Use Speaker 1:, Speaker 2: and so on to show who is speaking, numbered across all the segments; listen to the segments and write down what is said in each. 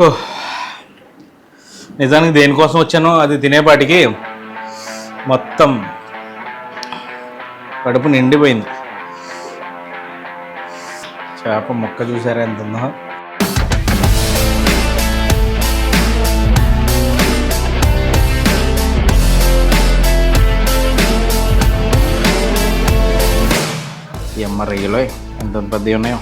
Speaker 1: ఓహ్! నిజానికి దేనికోసం వచ్చానో అది తినేపాటికి మొత్తం కడుపు నిండిపోయింది. చేప ముక్క చూసారా ఎంత ఉందో. ఈ అమ్మ రొయ్యలో ఎంత పెద్దవి ఉన్నాయో.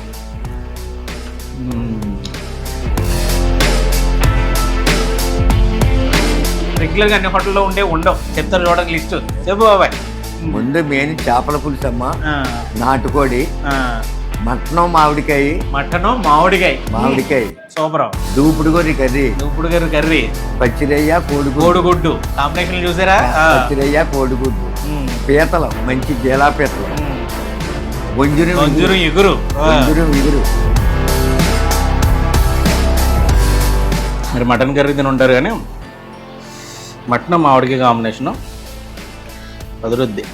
Speaker 1: రెగ్యులర్గా అన్ని హోటల్లో ఉండవు, చెప్తారు చూడండి లిస్టు. చెప్పు బాబాయ్.
Speaker 2: ముందు మెయిన్ చేపల పులుసు అమ్మ, నాటుకోడి, మటనం మామిడికాయ
Speaker 1: సూపర్,
Speaker 2: దూపుడుగొర్రి
Speaker 1: కర్రీ,
Speaker 2: పచ్చిరయ్య
Speaker 1: కోడిగుడ్డు కాంబినేషన్ చూసారా?
Speaker 2: పచ్చిరయ్య కోడిగుడ్డు, పీతలు మంచి జీలా పీతలు,
Speaker 1: గొంజురు ఎగురు. మరి మటన్ కర్రీ తిని ఉంటారు కానీ మటన్ మామిడికాయ కాంబినేషను అదురుద్ది.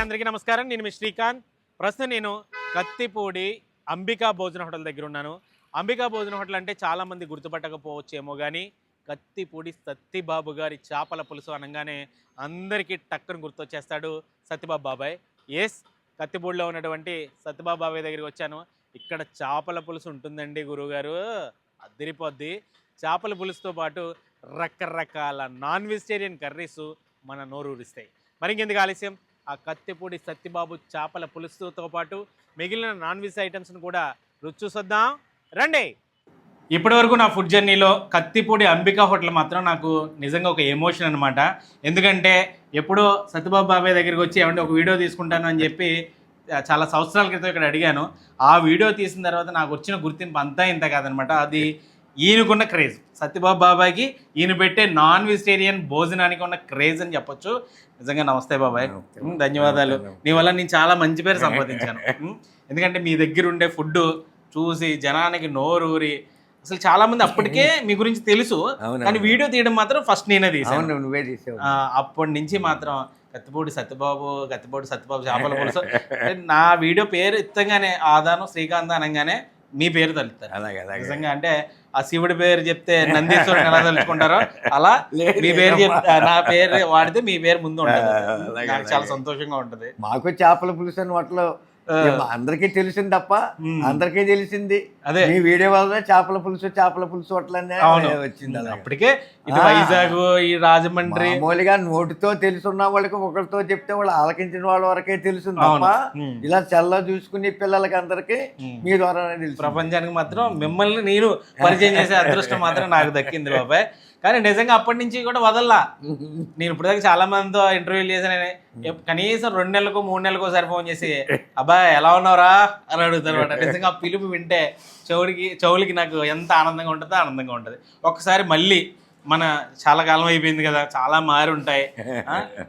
Speaker 1: అందరికీ నమస్కారం. నేను మీ శ్రీకాంత్. ప్రస్తుతం నేను కత్తిపూడి అంబికా భోజన హోటల్ దగ్గర ఉన్నాను. అంబికా భోజన హోటల్ అంటే చాలామంది గుర్తుపట్టకపోవచ్చేమో కానీ కత్తిపూడి సత్తిబాబు గారి చేపల పులుసు అనగానే అందరికీ టక్కన గుర్తొచ్చేస్తాడు సత్తిబాబు బాబాయ్. ఎస్, కత్తిపూడిలో ఉన్నటువంటి సత్తిబాబు బాబాయ్ దగ్గరికి వచ్చాను. ఇక్కడ చేపల పులుసు ఉంటుందండి గురువుగారు, అదిరిపోద్ది. చేపల పులుసుతో పాటు రకరకాల నాన్ వెజిటేరియన్ కర్రీస్ మన నోరూరిస్తాయి. మరి ఇంకెందుకు ఆలస్యం, ఆ కత్తిపూడి సత్తిబాబు చేపల పులుసుతో పాటు మిగిలిన నాన్ వెజ్ ఐటమ్స్ని కూడా రుచి చూసొద్దాం రండి. ఇప్పటి వరకు నా ఫుడ్ జర్నీలో కత్తిపూడి అంబికా హోటల్ మాత్రం నాకు నిజంగా ఒక ఎమోషన్ అనమాట. ఎందుకంటే ఎప్పుడో సత్యబాబు బాబాయ్ దగ్గరికి వచ్చి ఏమంటే ఒక వీడియో తీసుకుంటాను అని చెప్పి చాలా సంవత్సరాల క్రితం ఇక్కడ అడిగాను. ఆ వీడియో తీసిన తర్వాత నాకు వచ్చిన గుర్తింపు అంతా ఇంత కాదనమాట. అది ఈయనకున్న క్రేజ్, సత్యబాబు బాబాయ్కి ఈయన పెట్టే నాన్ వెజిటేరియన్ భోజనానికి ఉన్న క్రేజ్ అని చెప్పొచ్చు. నిజంగా నమస్తే బాబాయ్, ధన్యవాదాలు. నీ వల్ల నేను చాలా మంచి పేరు సంపాదించాను. ఎందుకంటే మీ దగ్గర ఉండే ఫుడ్ చూసి జనానికి నోరూరి, అసలు చాలా మంది అప్పటికే మీ గురించి తెలుసు కానీ వీడియో తీయడం మాత్రం ఫస్ట్ నేనే తీసాను. అప్పటి నుంచి మాత్రం కత్తిపూడి సత్యబాబు చేపల పులుసు నా వీడియో పేరు ఎత్తగానే ఆదాను శ్రీకాంత్ అనగానే మీ పేరు తలుస్తారు. నిజంగా అంటే ఆ శివుడి పేరు చెప్తే నందీశ్వరుని ఎలా తలుచుకుంటారో అలా మీ పేరు చెప్తే నా పేరు వాడితే మీ పేరు ముందు ఉంటుంది. నాకు చాలా సంతోషంగా ఉంటుంది.
Speaker 2: మాకు చేపల పులుసు అని వాటిలో అందరికీ తెలిసింది తప్ప అందరికీ తెలిసింది అదే మీ వీడియో వల్ల చేపల పులుసు హోటలనే వచ్చింది.
Speaker 1: అప్పటికే ఇటు వైజాగ్, ఈ రాజమండ్రి
Speaker 2: మామూలుగా నోటితో తెలుసున్న వాళ్ళకి ఒకరితో చెప్తే వాళ్ళు ఆలకించిన వాళ్ళ వరకే తెలుసు తప్ప ఇలా చల్ల చూసుకునే పిల్లలకి అందరికి మీ ద్వారానే తెలుసు.
Speaker 1: ప్రపంచానికి మాత్రం మిమ్మల్ని నేను పరిచయం చేసే అదృష్టం మాత్రం నాకు దక్కింది బాబాయ్. కానీ నిజంగా అప్పటి నుంచి కూడా వదల్లా. నేను ఇప్పటిదాకా చాలా మందితో ఇంటర్వ్యూలు చేశాను, కనీసం 2 నెలలకు 3 నెలలకు ఒకసారి ఫోన్ చేసి అబ్బాయి ఎలా ఉన్నావురా అని అడుగుతారు అనమాట. నిజంగా ఆ పిలుపు వింటే చెవులకి నాకు ఎంత ఆనందంగా ఉంటుంది. ఒక్కసారి మళ్ళీ మన చాలా కాలం అయిపోయింది కదా, చాలా మారి ఉంటాయి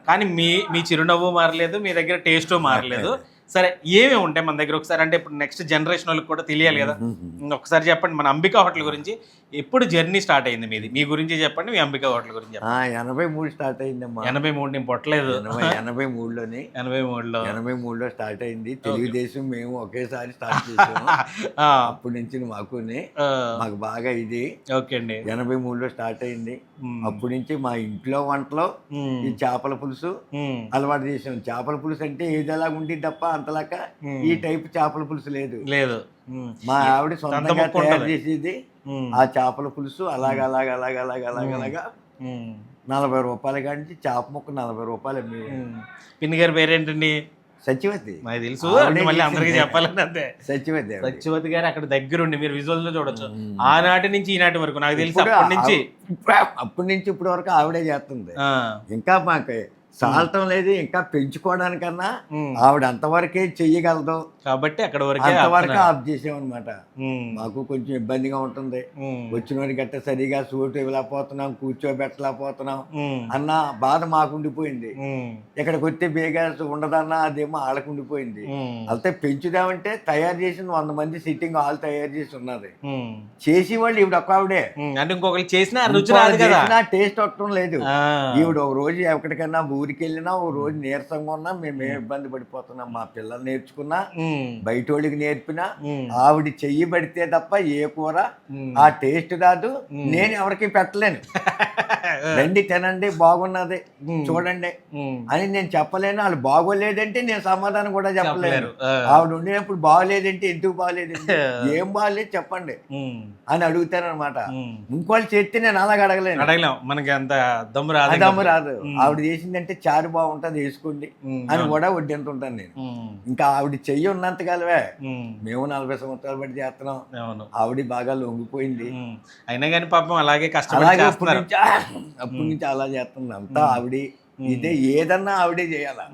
Speaker 1: కానీ మీ చిరునవ్వు మారలేదు, మీ దగ్గర టేస్ట్ మారలేదు. సరే, ఏమేమి ఉంటాయి మన దగ్గర ఒకసారి అంటే ఇప్పుడు నెక్స్ట్ జనరేషన్ వాళ్ళకి కూడా తెలియాలి కదా. ఒకసారి చెప్పండి మన అంబికా హోటల్ గురించి. ఎప్పుడు జర్నీ స్టార్ట్ అయింది మీది, మీ గురించి చెప్పండి. మీ అంబికా హోటల్ గురించి
Speaker 2: 83 స్టార్ట్ అయిందమ్మా.
Speaker 1: 83 నేను పొట్టలేదు.
Speaker 2: 83లో స్టార్ట్ అయింది. తెలుగుదేశం మేము ఒకేసారి స్టార్ట్ చేసాము. అప్పటి నుంచి మాకు బాగా ఇది ఓకే అండి. 83లో స్టార్ట్ అయింది. అప్పటి నుంచి మా ఇంట్లో వంటలో ఈ చేపల పులుసు అలవాటు చేసాం. చేపల పులుసు అంటే ఏది ఎలాగ ఉంటుంది తప్ప అంతలాగా ఈ టైప్ చేపల పులుసు లేదు. మా ఆవిడ సొంతంగా తయారు చేసేది ఆ చేపల పులుసు. అలాగా 40 రూపాయల కాడి చేప ముక్క 40 రూపాయలు.
Speaker 1: పిన్ని గారి పేరేంటండి?
Speaker 2: సత్యవతి.
Speaker 1: నాకు తెలుసు, మళ్ళీ అందరికీ చెప్పాలని అంతే. సత్యవతి గారు అక్కడ దగ్గరుండి మీరు విజువల్ లో చూడొచ్చు. ఆనాటి నుంచి ఈనాటి వరకు నాకు తెలుసు. అప్పటి నుంచి ఇప్పటి వరకు ఆవిడే చేస్తుంది. ఇంకా మాకు
Speaker 2: సాల్టం లేదు, ఇంకా పెంచుకోవడానికన్నా ఆవిడ అంతవరకే చెయ్యగలదు
Speaker 1: కాబట్టి అక్కడ
Speaker 2: అంతవరకు ఆఫ్ చేసామన్నమాట. మాకు కొంచెం ఇబ్బందిగా ఉంటుంది, వచ్చిన వారికి గట్ట సరిగా సూటు ఇవ్వలేకపోతున్నాం, కూర్చోబెట్టలేకపోతున్నాం అన్న బాధ మాకు ఉండిపోయింది. ఇక్కడికి వస్తే బేగా ఉండదన్నా అదేమో వాళ్ళకు ఉండిపోయింది. అయితే పెంచుదామంటే తయారు చేసిన 100 మంది సిట్టింగ్ హాల్ తయారు చేసి ఉన్నది, చేసి వాళ్ళు ఈవిడ ఒక్క ఆవిడే.
Speaker 1: అంటే ఇంకొకరు చేసిన
Speaker 2: టేస్ట్ ఒట్టడం లేదు. ఈవిడ ఒక రోజు ఎక్కడికైనా ఊరికి వెళ్ళినా, ఒక రోజు నీరసంగా ఉన్నా మేమే ఇబ్బంది పడిపోతున్నాం. మా పిల్లలు నేర్చుకున్నా, బయట వాళ్ళకి నేర్పినా, ఆవిడ చెయ్యి పడితే తప్ప ఏ కూర ఆ టేస్ట్ రాదు. నేను ఎవరికి పెట్టలేను, రండి తినండి బాగున్నది చూడండి అని నేను చెప్పలేను. వాళ్ళు బాగోలేదంటే నేను సమాధానం కూడా చెప్పలేను. ఆవిడ ఉండినప్పుడు బాగోలేదంటే ఎందుకు బాగోలేదండి, ఏం బాగోలేదు చెప్పండి అని అడుగుతారనమాట. ఇంకోళ్ళు చేస్తే నేను అలాగ అడగలేను,
Speaker 1: మనకి అంత దమ్ము
Speaker 2: రాదు. ఆవిడ చేసిందంటే చారు బాగుంటది వేసుకోండి అని కూడా వడ్డింటుంటాను నేను. ఇంకా ఆవిడ చెయ్యి ఉన్నంత కాలవే మేము 40 సంవత్సరాలు బట్టి చేస్తున్నాం. ఆవిడ బాగా లొంగిపోయింది,
Speaker 1: అయినా కానీ పాపం అలాగే కష్టపడి
Speaker 2: అప్పటి నుంచి అలా చేస్తుంది అంతా ఆవిడ. ఇదే ఏదన్నా ఆవిడే చేయాలా,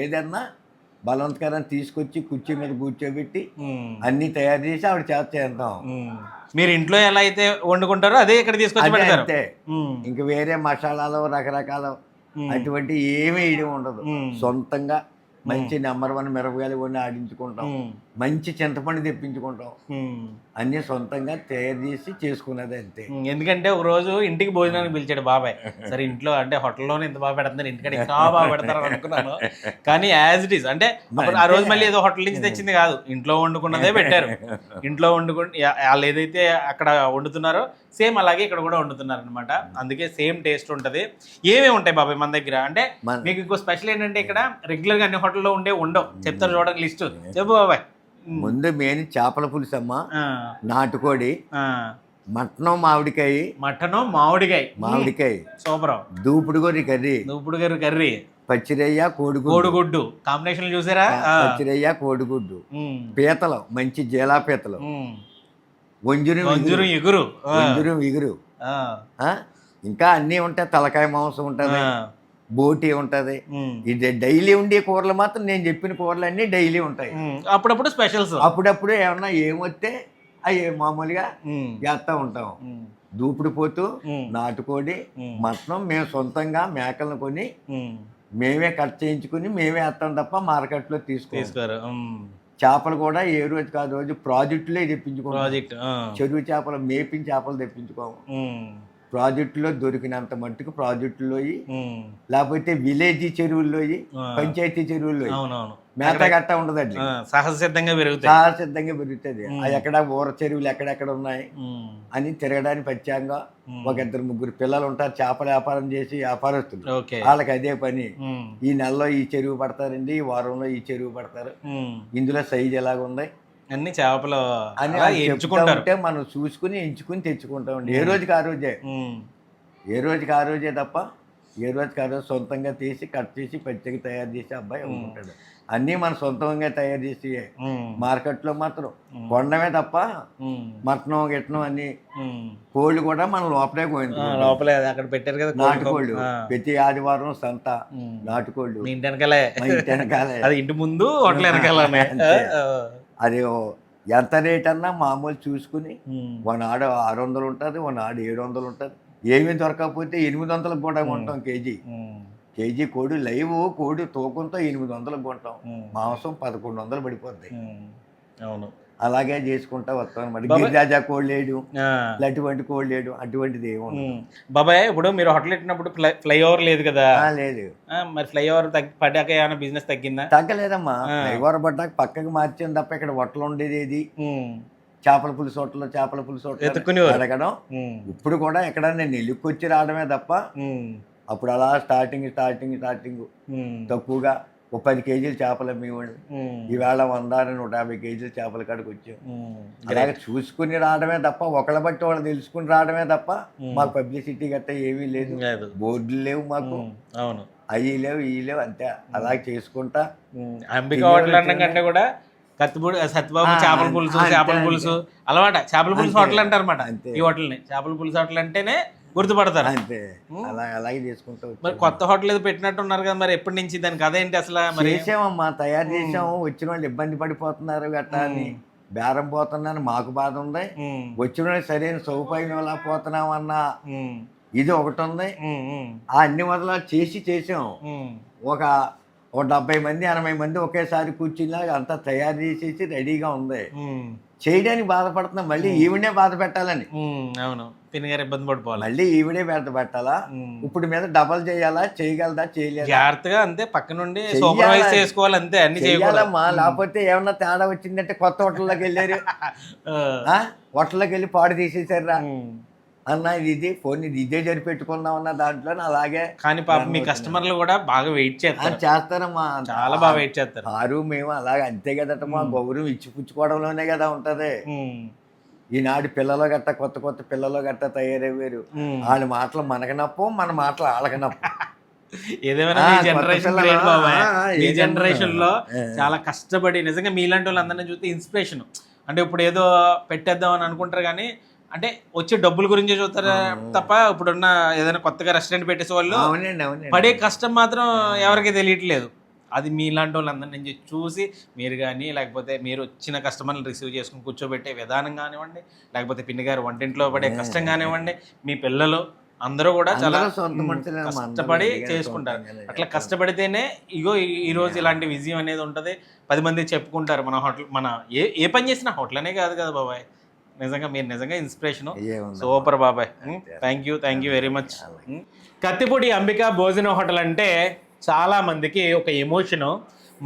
Speaker 2: ఏదన్నా బలవంతకరం తీసుకొచ్చి కుర్చీ మీద కూర్చోబెట్టి అన్ని తయారు చేసి ఆవిడ చేస్తాం.
Speaker 1: మీరు ఇంట్లో ఎలా అయితే వండుకుంటారో అదే ఇక్కడ తీసుకొచ్చి పెడతారు
Speaker 2: అంతే. ఇంక వేరే మసాలాలు రకరకాల అటువంటి ఏమీ వేయడం ఉండదు. సొంతంగా మంచి నెంబర్ 1 మిరపకాయలు కొన్ని ఆడించుకుంటాం, మంచి చింతపండు తెప్పించుకుంటాం, అన్ని సొంతంగా తయారు చేసి చేసుకున్నది అంతే.
Speaker 1: ఎందుకంటే ఒక రోజు ఇంటికి భోజనానికి పిలిచాడు బాబాయ్. సరే ఇంట్లో అంటే హోటల్లోనే ఇంత బాగా పెడుతున్నారు, ఇంటికాడ ఇంకా బాగా పెడతారు అనుకున్నాను. కానీ యాజ్ ఇట్ ఈస్ అంటే ఆ రోజు మళ్ళీ ఏదో హోటల్ నుంచి తెచ్చింది కాదు, ఇంట్లో వండుకున్నదే పెట్టారు. ఇంట్లో వాళ్ళు ఏదైతే అక్కడ వండుతున్నారో సేమ్ అలాగే ఇక్కడ కూడా వండుతున్నారు అనమాట. అందుకే సేమ్ టేస్ట్ ఉంటుంది. ఏమేమి ఉంటాయి బాబాయ్ మన దగ్గర అంటే? మీకు ఇంకో స్పెషల్ ఏంటంటే ఇక్కడ రెగ్యులర్గా అన్ని హోటల్లో ఉండవు, చెప్తారు చూడండి లిస్ట్. చెప్పు బాబాయ్.
Speaker 2: ముందు మెయిన్ చేపల పులుసు అమ్మ, నాటుకోడి, మటనం మామిడికాయ
Speaker 1: సూపర్,
Speaker 2: దూపుడు కర్రీ, పచ్చిరయ్య కోడిగుడ్డు
Speaker 1: కాంబినేషన్ చూసారా?
Speaker 2: పచ్చిరయ్య కోడిగుడ్డు, పీతలు మంచి జీలా పీతలు, వంజురం ఎగురు, ఇంకా అన్నీ ఉంటాయి. తలకాయ మాంసం ఉంటుంది, బోటి ఉంటది. ఇది డైలీ ఉండే కూరలు మాత్రం నేను చెప్పిన కూరలు అన్నీ డైలీ ఉంటాయి.
Speaker 1: అప్పుడప్పుడు స్పెషల్స్,
Speaker 2: అప్పుడప్పుడు ఏమన్నా ఏమొస్తే అవి మామూలుగా చేస్తూ ఉంటాం. దూపుడు పోతు, నాటుకోడి, మటనం మేము సొంతంగా మేకలను కొని మేమే కట్ చేయించుకుని మేమే వేస్తాం తప్ప మార్కెట్లో తీసుకోరు. చేపలు కూడా ఏ రోజు కాదు రోజు ప్రాజెక్టులే తెప్పించుకోవాలి. చెరువు చేపలు మేపిన చేపలు తెప్పించుకోము. ప్రాజెక్టులో దొరికినంత మట్టుకు ప్రాజెక్టులో, లేకపోతే విలేజ్ చెరువుల్లో, పంచాయతీ చెరువుల్లో మేత గట్ట ఉండదండి,
Speaker 1: సహజసిద్ధంగా పెరుగుతుంది.
Speaker 2: ఎక్కడ ఊర చెరువులు ఎక్కడెక్కడ ఉన్నాయి అని తిరగడానికి ప్రత్యేకంగా 1-2-3 పిల్లలు ఉంటారు చేపల వ్యాపారం చేసి వ్యాపారస్తులు. వాళ్ళకి అదే పని. ఈ నెలలో ఈ చెరువు పడతారండి, ఈ వారంలో ఈ చెరువు పడతారు, ఇందులో సైజు ఎలాగుంది
Speaker 1: అన్ని చేపలు
Speaker 2: అని ఎంచుకుంటే మనం చూసుకుని ఎంచుకుని తెచ్చుకుంటామండి. ఏ రోజుకి ఆ రోజే తప్ప ఏ రోజుకి ఆ రోజు సొంతంగా తీసి కట్ చేసి పచ్చిగా తయారు చేసి అబ్బాయి ఉంటాడు. అన్నీ మనం సొంతంగా తయారు చేసి మార్కెట్లో మాత్రం కొనడమే తప్ప మటనం గిట్టనం అన్ని కోళ్ళు కూడా మనం లోపలే
Speaker 1: అక్కడ పెట్టారు కదా
Speaker 2: నాటుకోళ్ళు. ప్రతి ఆదివారం సంత నాటుకోళ్ళు
Speaker 1: ఇంటి వెనకాలే, అది ఇంటి ముందు హోటల్ వెనకాలనే.
Speaker 2: అది ఎంత రేట్ అన్నా మామూలు చూసుకుని ఒకనాడు 600 ఉంటుంది, ఒకనాడు 700 ఉంటుంది. ఏమీ దొరకకపోతే 800 కూడా కొంటాం. కేజీ కోడి లైవ్ కోడి తూకంతో 800 కొంటాం. మాంసం 1100 పడిపోద్ది.
Speaker 1: అవును,
Speaker 2: అలాగే చేసుకుంటా వస్తాం అనమాట. గిరిరాజా కోళ్ళు వేయడం, అటువంటి కోళ్ళు వేయడం అటువంటిది ఏమి
Speaker 1: బాబాయ్. ఇప్పుడు మీరు హోటల్ పెట్టినప్పుడు ఫ్లైఓవర్ లేదు కదా?
Speaker 2: లేదు.
Speaker 1: మరి ఫ్లైఓవర్ పడ్డాక ఏమైనా బిజినెస్ తగ్గిందా?
Speaker 2: తగ్గలేదమ్మా. ఫ్లైఓవర్ పడ్డాక పక్కకి మార్చాను తప్ప ఇక్కడ హోటల్ ఉండేది ఏది? చేపల పులుసు హోటల్ అడగడం. ఇప్పుడు కూడా ఎక్కడ నేను నెల్లుకొచ్చి రావడమే తప్ప అప్పుడు అలా స్టార్టింగ్ తక్కువగా 10 కేజీలు చేపలు అమ్మేవాడు. ఈవేళ 100-150 కేజీలు చేపల కాడికి వచ్చాం. అలాగే చూసుకుని రావడమే తప్ప ఒకళ్ళ బట్టి వాళ్ళు తెలుసుకుని రావడమే తప్ప మాకు పబ్లిసిటీ గట్ట ఏమీ లేదు, బోర్డులు లేవు మాకు.
Speaker 1: అవును,
Speaker 2: అవి లేవు ఇవి లేవు, అంతే అలాగే చేసుకుంటా.
Speaker 1: అంబికా హోటల్ అన్నం కంటే కూడా కత్తిపూడి సత్యబాబు చేపల పులుసు అలవాట. చేపల పులుసు హోటల్ అంటారు అనమాట ఈ హోటల్ని. చేపల పులుసు హోటల్ అంటేనే గుర్తుపడతారు.
Speaker 2: అంతే, అలాగే చేసుకుంటూ
Speaker 1: మరి కొత్త హోటల్ ఏదో పెట్టినట్టు ఉన్నారు కదా, మరి ఎప్పటి నుంచి దానికి అదేంటి అసలు? మరి
Speaker 2: చేసామమ్మా, తయారు చేసాము. వచ్చిన వాళ్ళు ఇబ్బంది పడిపోతున్నారు గట్టా అని బేరం పోతున్నాను, మాకు బాధ ఉంది. వచ్చిన వాళ్ళు సరైన సౌకర్యం ఎలా పోతున్నాం అన్న ఇది ఒకటి ఉంది. ఆ అన్ని మొదలు చేసాం. ఒక 70 మంది 80 మంది ఒకేసారి కూర్చునిలాగా అంతా తయారు చేసేసి రెడీగా ఉంది. చేయడానికి బాధపడుతున్నాం, మళ్ళీ ఈవిడే బాధ పెట్టాలని.
Speaker 1: అవును, పిన్నగారు ఇబ్బంది పడిపోవాలి,
Speaker 2: మళ్ళీ ఈవిడే బాధ పెట్టాలా. ఇప్పుడు మీద డబల్ చేయాలా, చేయగలదా, చేయలేదా,
Speaker 1: జాగ్రత్తగా అంతే పక్క నుండి సూపర్వైజ్ చేసుకోవాలి అంతే, అన్ని
Speaker 2: చేయాలమ్మా. లేకపోతే ఏమన్నా తేడా వచ్చిందంటే కొత్త హోటల్లోకి వెళ్ళారు, హోటల్లోకి వెళ్ళి పాడు తీసేసారా అన్న, ఇది ఫోన్ ఇదే జరిపెట్టుకుందాం అన్న దాంట్లో. అలాగే
Speaker 1: కానీ పాపం మీ కస్టమర్లు కూడా బాగా వెయిట్
Speaker 2: చేస్తారమ్మా,
Speaker 1: చాలా బాగా వెయిట్ చేస్తారు.
Speaker 2: మేము అలాగే అంతే కదట, మా గౌరవం ఇచ్చిపుచ్చుకోవడంలోనే కదా ఉంటది. ఈనాడు పిల్లలు గట్ట కొత్త పిల్లలు గట్ట తయారయ్యారు. వాళ్ళ మాటలు మనకు నప్పు, మన మాటలు వాళ్ళకి నప్పు.
Speaker 1: ఏదేమైనా మీ జనరేషన్ గ్రేట్ బాబాయ్. మీ జనరేషన్ లో చాలా కష్టపడి నిజంగా మీలాంటి వాళ్ళు అందరినీ చూస్తే ఇన్స్పిరేషన్. అంటే ఇప్పుడు ఏదో పెట్టేద్దాం అని అనుకుంటారు కానీ అంటే వచ్చే డబ్బుల గురించి చూస్తారు తప్ప ఇప్పుడున్న ఏదైనా కొత్తగా రెస్టారెంట్ పెట్టేసే వాళ్ళు పడే కష్టం మాత్రం ఎవరికి తెలియట్లేదు. అది మీలాంటి వాళ్ళందరినీ నుంచి చూసి మీరు కానీ, లేకపోతే మీరు వచ్చిన కస్టమర్ని రిసీవ్ చేసుకుని కూర్చోబెట్టే విధానం కానివ్వండి, లేకపోతే పిన్ని గారు వంటింట్లో పడే కష్టం కానివ్వండి, మీ పిల్లలు అందరూ కూడా చాలా కష్టపడి చేసుకుంటారు. అట్లా కష్టపడితేనే ఇగో ఈరోజు ఇలాంటి విజయం అనేది ఉంటుంది. 10 మంది చెప్పుకుంటారు మన హోటల్, మన ఏ పని చేసినా హోటల్ అనే కాదు కదా బాబాయ్. నిజంగా మీరు నిజంగా ఇన్స్పిరేషను, సూపర్ బాబాయ్. Thank you very much. Kathipudi Ambika భోజన హోటల్ అంటే చాలా మందికి ఒక ఎమోషను,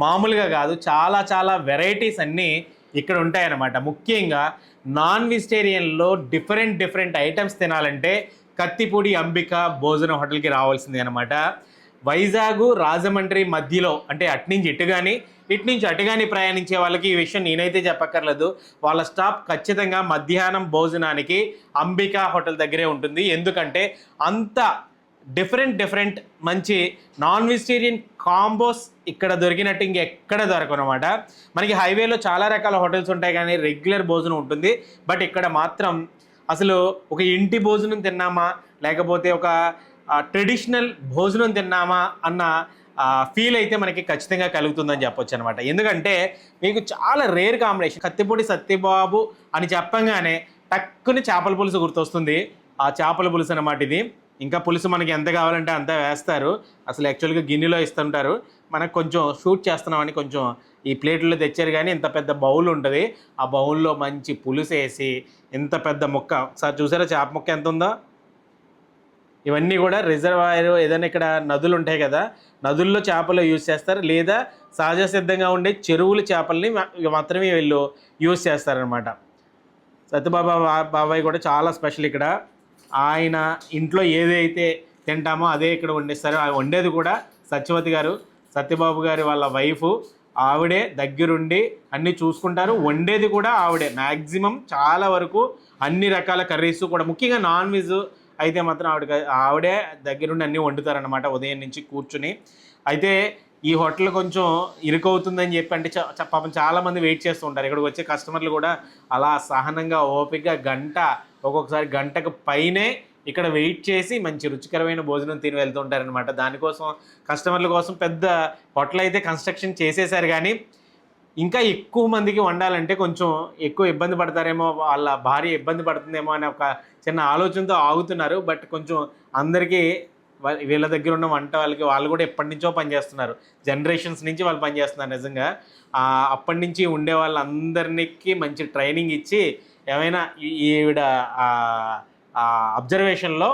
Speaker 1: మామూలుగా కాదు. చాలా వెరైటీస్ అన్నీ ఇక్కడ ఉంటాయన్నమాట. ముఖ్యంగా నాన్ వెజిటేరియన్లో డిఫరెంట్ ఐటమ్స్ తినాలంటే కత్తిపూడి అంబికా భోజన హోటల్కి రావాల్సిందే అనమాట. వైజాగ్ రాజమండ్రి మధ్యలో, అంటే అట్నుంచి ఇటు కానీ ఇటు నుంచి అటు కానీ ప్రయాణించే వాళ్ళకి ఈ విషయం నేనైతే చెప్పక్కర్లేదు. వాళ్ళ స్టాప్ ఖచ్చితంగా మధ్యాహ్నం భోజనానికి అంబికా హోటల్ దగ్గరే ఉంటుంది. ఎందుకంటే అంత డిఫరెంట్ మంచి నాన్ వెజిటేరియన్ కాంబోస్ ఇక్కడ దొరికినట్టు ఇంకెక్కడ దొరకనమాట. మనకి హైవేలో చాలా రకాల హోటల్స్ ఉంటాయి కానీ రెగ్యులర్ భోజనం ఉంటుంది. బట్ ఇక్కడ మాత్రం అసలు ఒక ఇంటి భోజనం తిన్నామా, లేకపోతే ఒక ట్రెడిషనల్ భోజనం తిన్నామా అన్న ఫీల్ అయితే మనకి ఖచ్చితంగా కలుగుతుందని చెప్పొచ్చు అనమాట. ఎందుకంటే మీకు చాలా రేర్ కాంబినేషన్. కత్తిపూడి సత్యబాబు అని చెప్పంగానే టక్కుని చేపల పులుసు గుర్తొస్తుంది. ఆ చేపల పులుసు అన్నమాట ఇది. ఇంకా పులుసు మనకి ఎంత కావాలంటే అంత వేస్తారు. అసలు యాక్చువల్గా గిన్నెలో ఇస్తుంటారు. మనకు కొంచెం షూట్ చేస్తున్నామని కొంచెం ఈ ప్లేట్లో తెచ్చారు కానీ ఇంత పెద్ద బౌల్ ఉంటుంది. ఆ బౌల్లో మంచి పులుసు వేసి ఇంత పెద్ద ముక్క, ఒకసారి చూసారా చేప ముక్క ఎంత ఉందో. ఇవన్నీ కూడా రిజర్వాయర్, ఏదైనా ఇక్కడ నదులు ఉంటాయి కదా, నదుల్లో చేపలు యూజ్ చేస్తారు, లేదా సహజ సిద్ధంగా ఉండే చెరువుల చేపల్ని మాత్రమే వీళ్ళు యూజ్ చేస్తారనమాట. బాబాయ్ కూడా చాలా స్పెషల్ ఇక్కడ. ఆయన ఇంట్లో ఏదైతే తింటామో అదే ఇక్కడ వండిస్తారు. వండేది కూడా సత్యవతి గారు, సత్యబాబు గారి వాళ్ళ వైఫ్, ఆవిడే దగ్గరుండి అన్నీ చూసుకుంటారు. వండేది కూడా ఆవిడే. మ్యాక్సిమం చాలా వరకు అన్ని రకాల కర్రీస్ కూడా, ముఖ్యంగా నాన్ వెజ్ అయితే మాత్రం ఆవిడే దగ్గరుండి అన్నీ వండుతారనమాట ఉదయం నుంచి కూర్చుని. అయితే ఈ హోటల్ కొంచెం ఇరుకవుతుందని చెప్పి, అంటే పాపం చాలామంది వెయిట్ చేస్తూ ఉంటారు. ఇక్కడికి వచ్చే కస్టమర్లు కూడా అలా సహనంగా ఓపికగా గంట, ఒక్కొక్కసారి గంటకు పైనే ఇక్కడ వెయిట్ చేసి మంచి రుచికరమైన భోజనం తిని వెళ్తుంటారనమాట. దానికోసం కస్టమర్ల కోసం పెద్ద హోటల్ అయితే కన్స్ట్రక్షన్ చేసేసారు కానీ ఇంకా ఎక్కువ మందికి వండాలంటే కొంచెం ఎక్కువ ఇబ్బంది పడతారేమో, వాళ్ళ భార్య ఇబ్బంది పడుతుందేమో అనే ఒక చిన్న ఆలోచనతో ఆగుతున్నారు. బట్ కొంచెం అందరికీ వీళ్ళ దగ్గర ఉన్న వంట వాళ్ళు కూడా ఎప్పటి నుంచో పనిచేస్తున్నారు, జనరేషన్స్ నుంచి వాళ్ళు పనిచేస్తున్నారు. నిజంగా అప్పటి నుంచి ఉండే వాళ్ళందరికీ మంచి ట్రైనింగ్ ఇచ్చి ఏమైనా ఈవిడ అబ్జర్వేషన్లో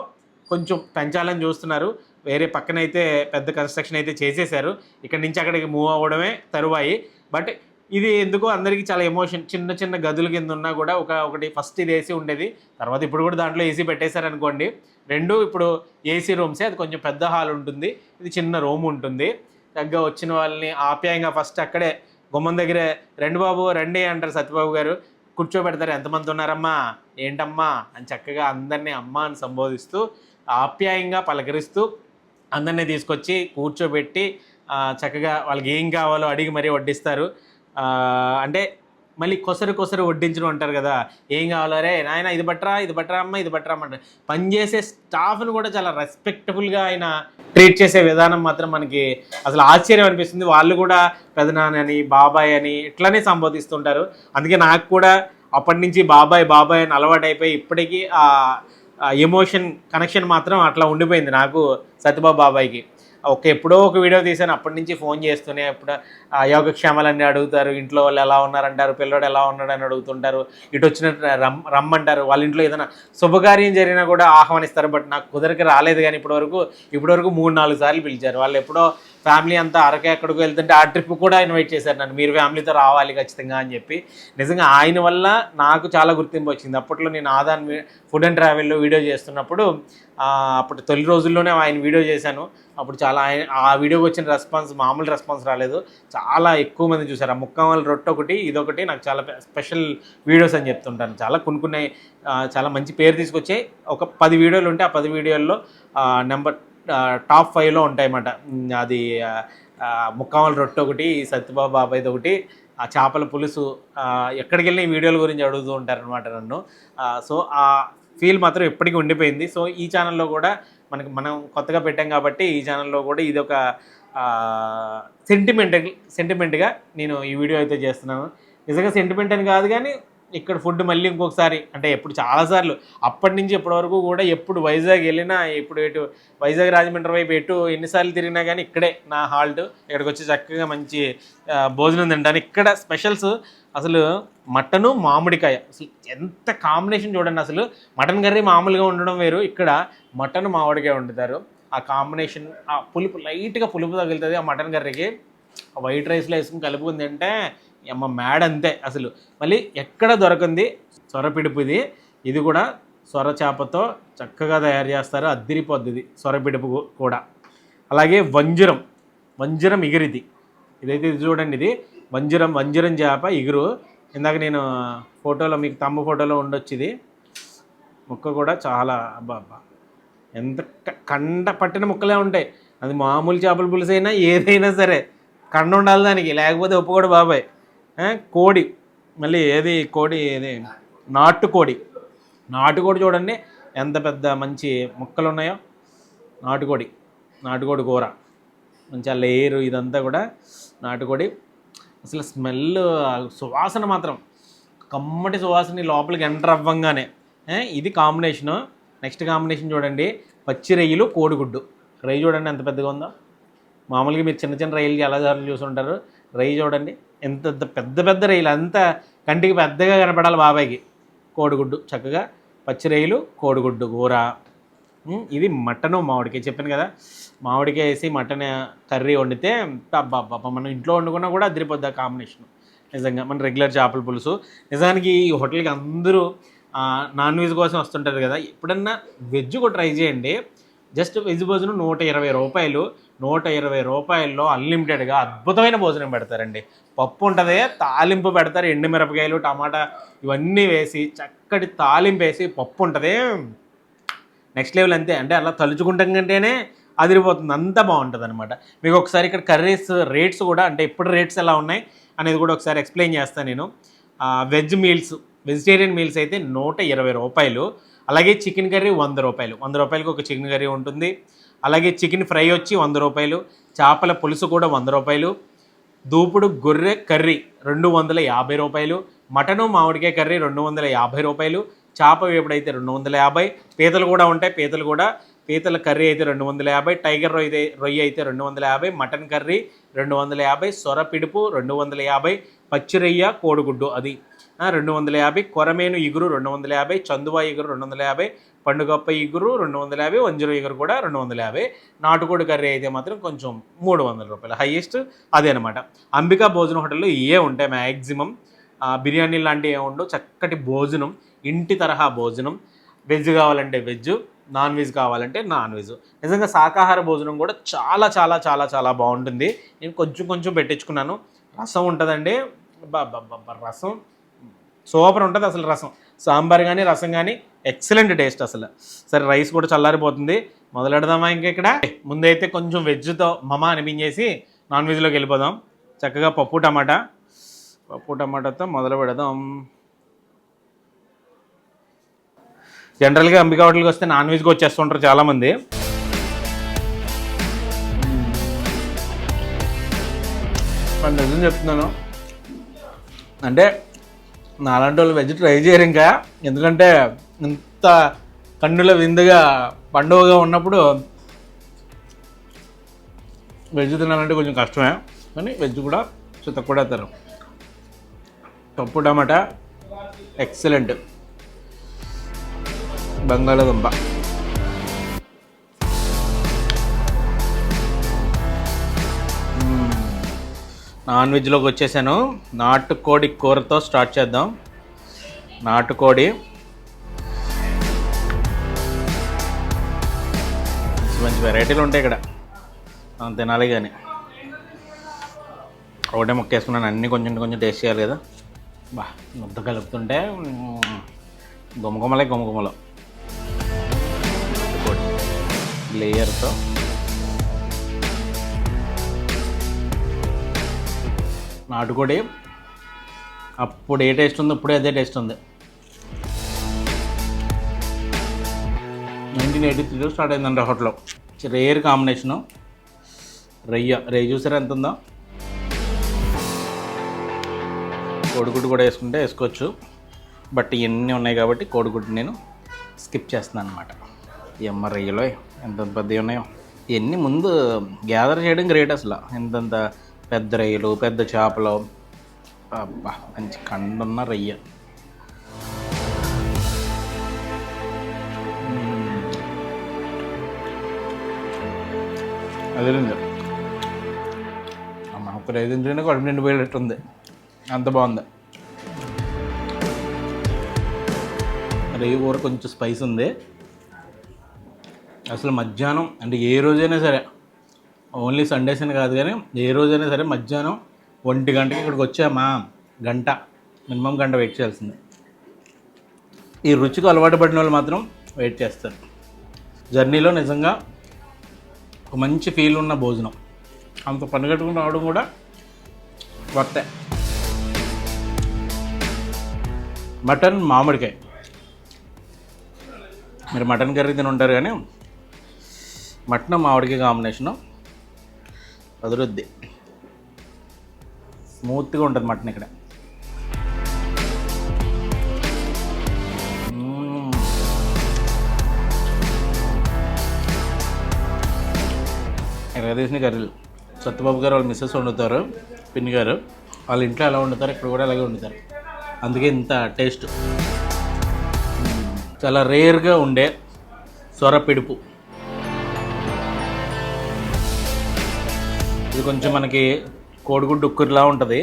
Speaker 1: కొంచెం పెంచాలని చూస్తున్నారు. వేరే పక్కనైతే పెద్ద కన్స్ట్రక్షన్ అయితే చేసేసారు. ఇక్కడి నుంచి అక్కడికి మూవ్ అవ్వడమే తరువాయి. బట్ ఇది ఎందుకో అందరికీ చాలా ఎమోషన్. చిన్న గదుల కింద ఉన్నా కూడా ఒకటి ఫస్ట్ ఇది ఏసీ ఉండేది, తర్వాత ఇప్పుడు కూడా దాంట్లో ఏసీ పెట్టేశారనుకోండి. రెండు ఇప్పుడు ఏసీ రూమ్సే. అది కొంచెం పెద్ద హాల్ ఉంటుంది, ఇది చిన్న రూమ్ ఉంటుంది. తగ్గ వచ్చిన వాళ్ళని ఆప్యాయంగా ఫస్ట్ అక్కడే గుమ్మం దగ్గరే రండి బాబు రండి అంటారు సత్యబాబు గారు. కూర్చోబెడతారు. ఎంతమంది ఉన్నారమ్మా, ఏంటమ్మా అని చక్కగా అందరినీ అమ్మ అని సంబోధిస్తూ ఆప్యాయంగా పలకరిస్తూ అందరినీ తీసుకొచ్చి కూర్చోబెట్టి చక్కగా వాళ్ళకి ఏం కావాలో అడిగి మరీ వడ్డిస్తారు. అంటే మళ్ళీ కొసరు వడ్డించడం అంటారు కదా, ఏం కావాలో రే నాయన ఇది బట్రా అమ్మ ఇది బట్రా అంటారు. పనిచేసే స్టాఫ్ను కూడా చాలా రెస్పెక్టబుల్గా ఆయన ట్రీట్ చేసే విధానం మాత్రం మనకి అసలు ఆశ్చర్యం అనిపిస్తుంది. వాళ్ళు కూడా పెదనాన్న అని బాబాయ్ అని ఇట్లానే సంబోధిస్తుంటారు. అందుకే నాకు కూడా అప్పటి నుంచి బాబాయ్ అని అలవాటు అయిపోయి ఇప్పటికీ ఆ ఎమోషన్ కనెక్షన్ మాత్రం అట్లా ఉండిపోయింది నాకు సత్యబాబు బాబాయ్కి. ఎప్పుడో ఒక వీడియో తీశాను, అప్పటి నుంచి ఫోన్ చేస్తూనే ఎప్పుడు యోగక్షేమాలన్నీ అడుగుతారు, ఇంట్లో వాళ్ళు ఎలా ఉన్నారంటారు, పిల్లడు ఎలా ఉన్నాడని అడుగుతుంటారు, ఇటు వచ్చినట్టు రమ్మంటారు, వాళ్ళ ఇంట్లో ఏదైనా శుభకార్యం జరిగినా కూడా ఆహ్వానిస్తారు. బట్ నాకు కుదరికి రాలేదు, కానీ ఇప్పటివరకు 3-4 సార్లు పిలిచారు. వాళ్ళు ఎప్పుడో ఫ్యామిలీ అంతా అరకే ఎక్కడికి వెళ్తుంటే ఆ ట్రిప్ కూడా ఇన్వైట్ చేశారు నన్ను, మీరు ఫ్యామిలీతో రావాలి ఖచ్చితంగా అని చెప్పి. నిజంగా ఆయన వల్ల నాకు చాలా గుర్తింపు వచ్చింది. అప్పట్లో నేను ఆదాన్ ఫుడ్ అండ్ ట్రావెల్లో వీడియో చేస్తున్నప్పుడు అప్పుడు తొలి రోజుల్లోనే ఆయన వీడియో చేశాను. అప్పుడు చాలా ఆ వీడియోకి వచ్చిన రెస్పాన్స్ మామూలు రెస్పాన్స్ రాలేదు, చాలా ఎక్కువ మంది చూశారు. ఆ ముక్కామల రొట్టె ఒకటి ఇదొకటి నాకు చాలా స్పెషల్ వీడియోస్ అని చెప్తుంటాను. చాలా కొన్ని చాలా మంచి పేరు తీసుకొచ్చాయి. ఒక 10 వీడియోలు ఉంటే ఆ 10 వీడియోల్లో టాప్ 5లో ఉంటాయన్నమాట. అది ముక్కామల రొట్టె ఒకటి, సత్యబాబు బాబాయ్ది ఒకటి, ఆ చేపల పులుసు. ఎక్కడికి వెళ్ళిన ఈ వీడియోల గురించి అడుగుతూ ఉంటారనమాట నన్ను. సో ఆ ఫీల్ మాత్రం ఎప్పటికీ ఉండిపోయింది. సో ఈ ఛానల్లో కూడా మనం కొత్తగా పెట్టాం కాబట్టి ఈ ఛానల్లో కూడా ఇది ఒక సెంటిమెంట్గా నేను ఈ వీడియో అయితే చేస్తున్నాను. నిజంగా సెంటిమెంట్ అని కాదు, కానీ ఇక్కడ ఫుడ్ మళ్ళీ ఇంకొకసారి అంటే ఎప్పుడు చాలాసార్లు అప్పటి నుంచి ఇప్పటి వరకు కూడా ఎప్పుడు వైజాగ్ వెళ్ళినా, ఇప్పుడు ఎటు వైజాగ్ రాజమండ్రి వైపు ఎన్నిసార్లు తిరిగినా కానీ ఇక్కడే నా హాల్ట్. ఇక్కడికి వచ్చి చక్కగా మంచి భోజనం తింటాను. ఇక్కడ స్పెషల్స్ అసలు మటను మామిడికాయ, అసలు ఎంత కాంబినేషన్ చూడండి. అసలు మటన్ కర్రీ మామూలుగా ఉండడం వేరు, ఇక్కడ మటన్ మామిడికాయ వండుతారు. ఆ కాంబినేషన్, ఆ పులుపు లైట్గా పులుపు తగులుతుంది ఆ మటన్ కర్రీకి. వైట్ రైస్లో వేసుకుని కలుపుకుంది అంటే అమ్మ మ్యాడ్ అంతే అసలు. మళ్ళీ ఎక్కడ దొరకంది సొరపిడుపు ఇది కూడా సొర చేపతో చక్కగా తయారు చేస్తారు, అద్దిరిపోద్ది సొరపిడుపు కూడా. అలాగే వంజరం ఇగురిది, ఇదైతే ఇది చూడండి, ఇది వంజరం చేప ఇగురు. ఇందాక నేను ఫోటోలో మీకు తమ్ము ఫోటోలో ఉండొచ్చు. ఇది ముక్క కూడా చాలా అబ్బా ఎంత కండ పట్టిన ముక్కలే ఉంటాయి. అది మామూలు చేపల పులుసు అయినా ఏదైనా సరే కండ ఉండాలి దానికి, లేకపోతే ఒప్పుకోడు బాబాయ్. కోడి, మళ్ళీ కోడి నాటుకోడి చూడండి ఎంత పెద్ద మంచి ముక్కలు ఉన్నాయో. నాటుకోడి కూర మంచిగా లేయరు, ఇదంతా కూడా నాటుకోడి. అసలు స్మెల్, సువాసన మాత్రం కమ్మటి సువాసన లోపలికి ఎంటర్ అవ్వంగానే. ఇది కాంబినేషను. నెక్స్ట్ కాంబినేషన్ చూడండి, పచ్చి రొయ్యలు కోడిగుడ్డు. రొయ్య చూడండి ఎంత పెద్దగా ఉందో. మామూలుగా మీరు చిన్న రొయ్యలు చాలాసార్లు చూసుంటారు, రొయ్య చూడండి ఎంత పెద్ద రొయ్యలు, అంత కంటికి పెద్దగా కనపడాలి బాబాయ్కి. కోడిగుడ్డు, చక్కగా పచ్చి రొయ్యలు కోడిగుడ్డు కూర. ఇది మటను మామిడికాయ, చెప్పాను కదా, మామిడికాయ వేసి మటన్ కర్రీ వండితే అబ్బా మనం ఇంట్లో వండుకున్నా కూడా అదిరిపోద్ది ఆ కాంబినేషన్. నిజంగా మన రెగ్యులర్ చేపల పులుసు. నిజానికి ఈ హోటల్కి అందరూ నాన్ వెజ్ కోసం వస్తుంటారు కదా, ఎప్పుడన్నా వెజ్ కూడా ట్రై చేయండి. జస్ట్ వెజ్ భోజనం 120 రూపాయలు. 120 రూపాయల్లో అన్లిమిటెడ్గా అద్భుతమైన భోజనం పెడతారండి. పప్పు ఉంటుంది, తాలింపు పెడతారు, ఎండుమిరపకాయలు టమాటా ఇవన్నీ వేసి చక్కటి తాలింపు వేసి పప్పు ఉంటుంది, నెక్స్ట్ లెవెల్ అంతే. అంటే అలా తలుచుకుంటాం కంటేనే అదిరిపోతుంది, అంతా బాగుంటుంది అనమాట. మీకు ఒకసారి ఇక్కడ కర్రీస్ రేట్స్ కూడా, అంటే ఇప్పుడు రేట్స్ ఎలా ఉన్నాయి అనేది కూడా ఒకసారి ఎక్స్ప్లెయిన్ చేస్తాను నేను. వెజిటేరియన్ మీల్స్ అయితే 120 రూపాయలు. అలాగే చికెన్ కర్రీ 100 రూపాయలు. 100 రూపాయలకి ఒక చికెన్ కర్రీ ఉంటుంది. అలాగే చికెన్ ఫ్రై వచ్చి 100 రూపాయలు. చేపల పులుసు కూడా 100 రూపాయలు. దూపుడు గొర్రె కర్రీ 250 రూపాయలు. మటను మామిడికాయ కర్రీ 250 రూపాయలు. చేప వేపుడైతే 250. పీతలు కూడా ఉంటాయి, పీతల కర్రీ అయితే 250. టైగర్ రొయ్య అయితే 250. Mutton curry 250. సొర పిడుపు 250. పచ్చి రొయ్య కోడిగుడ్డు అది 250. కొరమేను ఇగురు 250. చందువా ఇగురు 250. పండుగప్ప ఇగురు 250. వంజరం ఇగురు కూడా 250. నాటుకోడి కర్రీ అయితే మాత్రం కొంచెం 300 రూపాయలు, హైయెస్ట్ అదే అనమాట. అంబికా భోజన హోటల్లో ఇవే ఉంటాయి మ్యాక్సిమం. బిర్యానీ లాంటివి ఏముండవు, చక్కటి భోజనం, ఇంటి తరహా భోజనం. వెజ్ కావాలంటే వెజ్, నాన్ వెజ్ కావాలంటే నాన్ వెజ్. నిజంగా శాకాహార భోజనం కూడా చాలా చాలా చాలా చాలా బాగుంటుంది. నేను కొంచెం పెట్టించుకున్నాను. రసం ఉంటుందండి, రసం సూపర్ ఉంటుంది అసలు. సాంబార్ కానీ రసం కానీ ఎక్సలెంట్ టేస్ట్ అసలు. సరే రైస్ కూడా చల్లారిపోతుంది, మొదలెడదామా ఇక్కడ? ముందైతే కొంచెం వెజ్తో మమ అనిపించేసి నాన్ వెజ్లోకి వెళ్ళిపోదాం. చక్కగా పప్పు టమాటా, పప్పు టమాటాతో మొదలు పెడదాం. జనరల్గా అంబికా హోటల్కి వస్తే నాన్ వెజ్గా వచ్చేస్తుంటారు చాలామంది. నేను నిజం చెప్తున్నాను, అంటే నాలాంటి వాళ్ళు వెజ్ ట్రై చేయరు ఇంకా. ఎందుకంటే ఇంత కన్నుల విందుగా పండుగగా ఉన్నప్పుడు వెజ్ తినాలంటే కొంచెం కష్టమే, కానీ వెజ్ కూడా తక్కువ వేస్తారు. పప్పు టమాటా ఎక్సలెంట్. బంగాళదుంప నాన్ వెజ్లోకి వచ్చేసాను. నాటుకోడి కూరతో స్టార్ట్ చేద్దాం. నాటుకోడి మంచి వెరైటీలు ఉంటాయి ఇక్కడ, మనం తినాలి. కానీ ఒకటే ముక్క వేసుకున్నాను, అన్నీ కొంచెం కొంచెం టేస్ట్ చేయాలి కదా. బా ముద్ద కలుపుతుంటే గుమగుమలే గుమగుమలు. లేయర్తో నాటుకోడి అప్పుడు ఏ టేస్ట్ ఉందో ఇప్పుడే అదే టేస్ట్ ఉంది. 1983లో స్టార్ట్ అయిందండి హోటల్లో. Rare combination. రొయ్య చూసారా ఎంత ఉందో. కోడిగుడ్డు కూడా వేసుకుంటే వేసుకోవచ్చు, బట్ ఇవన్నీ ఉన్నాయి కాబట్టి కోడిగుడ్డు నేను స్కిప్ చేస్తున్నాను అనమాట. ఈ అమ్మ రొయ్యలో ఎంత పెద్దవి ఉన్నాయో. ఇవన్నీ ముందు గ్యాదర్ చేయడం గ్రేట్ అసలు. ఎంతంత పెద్ద రొయ్యలు, పెద్ద చేపలు, అబ్బా మంచి కండున్న రొయ్య. అదేంది అమ్మ ఒక 5 నిమిషాలు కడుపు నిండిపోయేటట్టుంది, అంత బాగుంది. రొయ్య కూర కొంచెం స్పైస్ ఉంది. అసలు మధ్యాహ్నం అంటే ఏ రోజైనా సరే, ఓన్లీ సండేస్ అని కాదు కానీ ఏ రోజైనా సరే మధ్యాహ్నం 1 గంటకి ఇక్కడికి వచ్చామా, మినిమం గంట వెయిట్ చేయాల్సిందే. ఈ రుచికి అలవాటు పడిన వాళ్ళు మాత్రం వెయిట్ చేస్తారు. జర్నీలో నిజంగా ఒక మంచి ఫీల్ ఉన్న భోజనం. అంత పని కట్టుకుని రావడం కూడా వర్తే. మటన్ మామిడికాయ, మీరు మటన్ కర్రీ తిని ఉంటారు కానీ మటన్ మామిడికాయ కాంబినేషను అదురుద్ది. స్మూత్గా ఉంటుంది మటన్ ఇక్కడ. ఇక్కడ తీసిన కర్రీలు సత్యబాబు గారు వాళ్ళ మిస్సెస్ వండుతారు, పిన్ని గారు. వాళ్ళ ఇంట్లో ఎలా వండుతారు ఇక్కడ కూడా అలాగే వండుతారు, అందుకే ఇంత టేస్ట్. చాలా రేర్గా ఉండే సొరపిడుపు. ఇది కొంచెం మనకి కోడిగుడ్డు ఉక్కురిలా ఉంటుంది,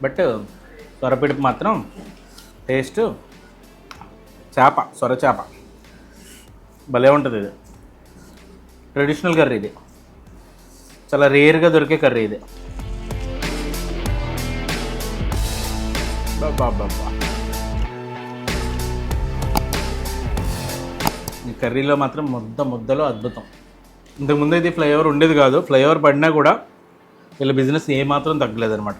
Speaker 1: బట్ సొరపిడుపు మాత్రం టేస్ట్ చేప, సొర చేప భలే ఉంటుంది. ఇది ట్రెడిషనల్ కర్రీ, ఇది చాలా రేర్గా దొరికే కర్రీ ఇది. బాబా ఈ కర్రీలో మాత్రం ముద్దలో అద్భుతం. ఇంతకుముందు ఇది ఫ్లైఓవర్ ఉండేది కాదు, ఫ్లైఓవర్ పడినా కూడా వీళ్ళ బిజినెస్ ఏమాత్రం తగ్గలేదన్నమాట.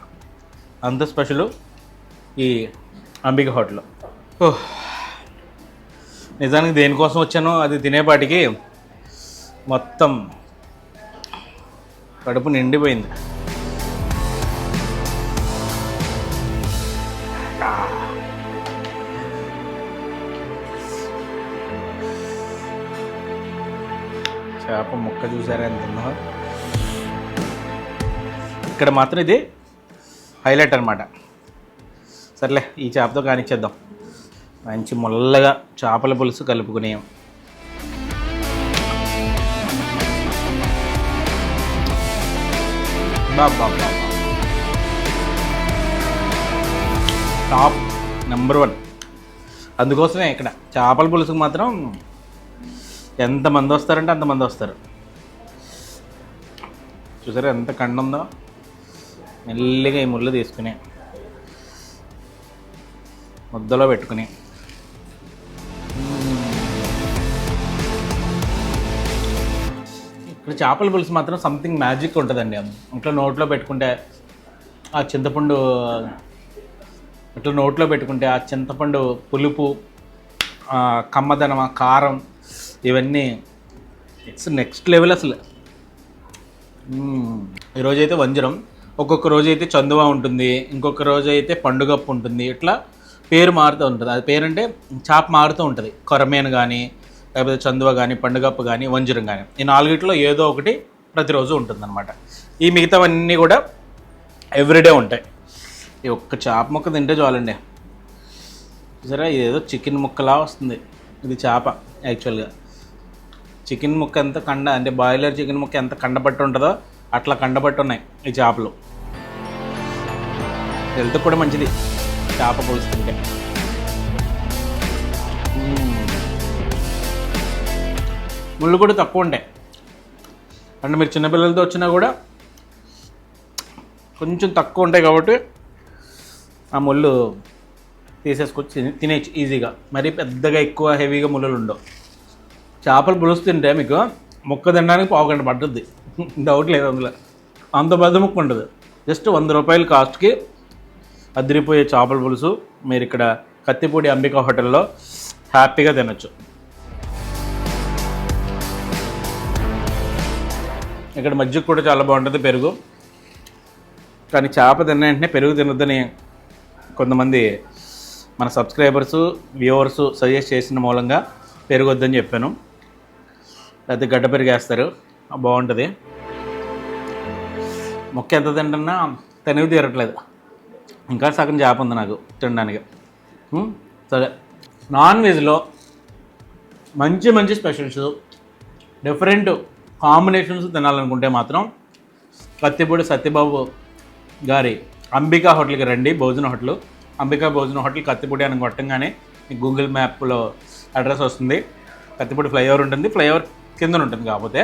Speaker 1: అంత స్పెషల్ ఈ అంబికా హోటల్. నిజానికి దేనికోసం వచ్చానో అది తినేపాటికి మొత్తం కడుపు నిండిపోయింది. చేప ముక్క చూసారా ఎంత ఉందో. ఇక్కడ మాత్రం ఇది హైలైట్ అనమాట. సర్లే ఈ చేపతో కానిచ్చేద్దాం. మంచి ముల్లగా చేపల పులుసు కలుపుకుని టాప్ నెంబర్ 1. అందుకోసమే ఇక్కడ చేపల పులుసుకు మాత్రం ఎంతమంది వస్తారంటే అంతమంది వస్తారు. చూసారా ఎంత కండ ఉందో. మెల్లిగా ఈ ముళ్ళు తీసుకుని ముద్దలో పెట్టుకుని ఇక్కడ చేపల పులుసు మాత్రం సంథింగ్ మ్యాజిక్ ఉంటుందండి. ఇంట్లో నోట్లో పెట్టుకుంటే ఆ చింతపండు ఇట్లా నోట్లో పెట్టుకుంటే ఆ చింతపండు పులుపు, కమ్మదనం, కారం ఇవన్నీ ఇట్స్ నెక్స్ట్ లెవెల్ అసలు. ఈరోజైతే వంజరం, ఒక్కొక్క రోజు అయితే చందువ ఉంటుంది, ఇంకొక రోజు అయితే పండుగప్పు ఉంటుంది. ఇట్లా పేరు మారుతూ ఉంటుంది. అది పేరంటే చాప మారుతూ ఉంటుంది. కొరమేను కానీ, లేకపోతే చందువ కానీ, పండుగప్పు కానీ, వంజరం కానీ, ఈ నాలుగిట్లో ఏదో ఒకటి ప్రతిరోజు ఉంటుందన్నమాట. ఈ మిగతావన్నీ కూడా ఎవ్రీడే ఉంటాయి. ఈ ఒక్క చేప ముక్క తింటే చాలండి. సరే, ఇదేదో చికెన్ ముక్కలా వస్తుంది. ఇది చేప యాక్చువల్గా. చికెన్ ముక్క ఎంత అంటే బాయిలర్ చికెన్ ముక్క ఎంత కండబట్టి ఉంటుందో అట్లా కండబట్టి ఉన్నాయి ఈ చేపలు. హెల్త్ కూడా మంచిది చేప పులుసు తింటే. ముళ్ళు కూడా తక్కువ ఉంటాయి. అంటే మీరు చిన్నపిల్లలతో వచ్చినా కూడా కొంచెం తక్కువ ఉంటాయి కాబట్టి ఆ ముళ్ళు తీసేసుకొచ్చి తినేయచ్చు ఈజీగా. మరీ పెద్దగా ఎక్కువ హెవీగా ముళ్ళు ఉండవు. చేపలు పులుసు తింటే మీకు ముక్క తినడానికి పావుగంట పడుతుంది, డౌట్ లేదు అందులో. అంత పెద్ద ముక్క ఉంటుంది. జస్ట్ 100 రూపాయల కాస్ట్కి అదిరిపోయే చేపల పులుసు మీరు ఇక్కడ కత్తిపూడి అంబికా హోటల్లో హ్యాపీగా తినచ్చు. ఇక్కడ మజ్జిగ కూడా చాలా బాగుంటుంది, పెరుగు. కానీ చేప తిన్న వెంటనే పెరుగు తినొద్దని కొంతమంది మన సబ్స్క్రైబర్సు, వ్యూవర్సు సజెస్ట్ చేసిన మూలంగా పెరుగు వద్దని చెప్పాను. లేకపోతే గడ్డ పెరుగు వేస్తారు, బాగుంటుంది. మొక్క ఎంత తింటున్నా తనివి తీరట్లేదు. ఇంకా సగం చేప ఉంది నాకు తినడానికి. సరే, నాన్ వెజ్లో మంచి మంచి స్పెషల్స్, డిఫరెంట్ కాంబినేషన్స్ తినాలనుకుంటే మాత్రం కత్తిపూడి సత్యబాబు గారి అంబికా హోటల్కి రండి. భోజన హోటల్, అంబికా భోజన హోటల్ కత్తిపూడి అని కొట్టంగానే మీకు గూగుల్ మ్యాప్లో అడ్రస్ వస్తుంది. కత్తిపూడి ఫ్లైఓవర్ ఉంటుంది, ఫ్లైఓవర్ కింద ఉంటుంది. కాకపోతే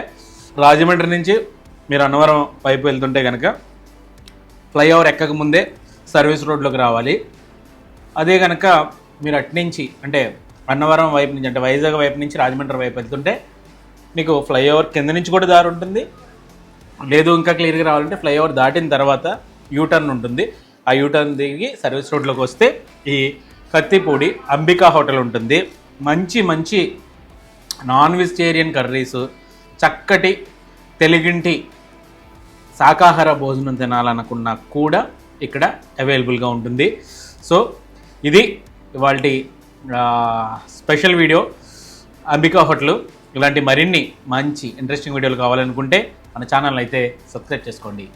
Speaker 1: రాజమండ్రి నుంచి మీరు అన్నవరం వైపు వెళ్తుంటే కనుక ఫ్లైఓవర్ ఎక్కక ముందే సర్వీస్ రోడ్లోకి రావాలి. అదే కనుక మీరు అట్నుంచి అంటే అన్నవరం వైపు నుంచి, అంటే వైజాగ్ వైపు నుంచి రాజమండ్రి వైపు వెళ్తుంటే మీకు ఫ్లైఓవర్ కింద నుంచి కూడా దారి ఉంటుంది. లేదు ఇంకా క్లియర్గా రావాలంటే ఫ్లైఓవర్ దాటిన తర్వాత యూటర్న్ ఉంటుంది. ఆ యూటర్న్ దిగి సర్వీస్ రోడ్లోకి వస్తే ఈ కత్తిపూడి అంబికా హోటల్ ఉంటుంది. మంచి మంచి నాన్ వెజిటేరియన్ కర్రీస్, చక్కటి తెలుగింటి శాకాహార భోజనం తినాలనుకున్నా కూడా ఇక్కడ అవైలబుల్గా ఉంటుంది. సో ఇది ఇవాల్టి స్పెషల్ వీడియో అంబికా హోటల్. ఇలాంటి మరిన్ని మంచి ఇంట్రెస్టింగ్ వీడియోలు కావాలనుకుంటే మన ఛానల్ అయితే సబ్స్క్రైబ్ చేసుకోండి.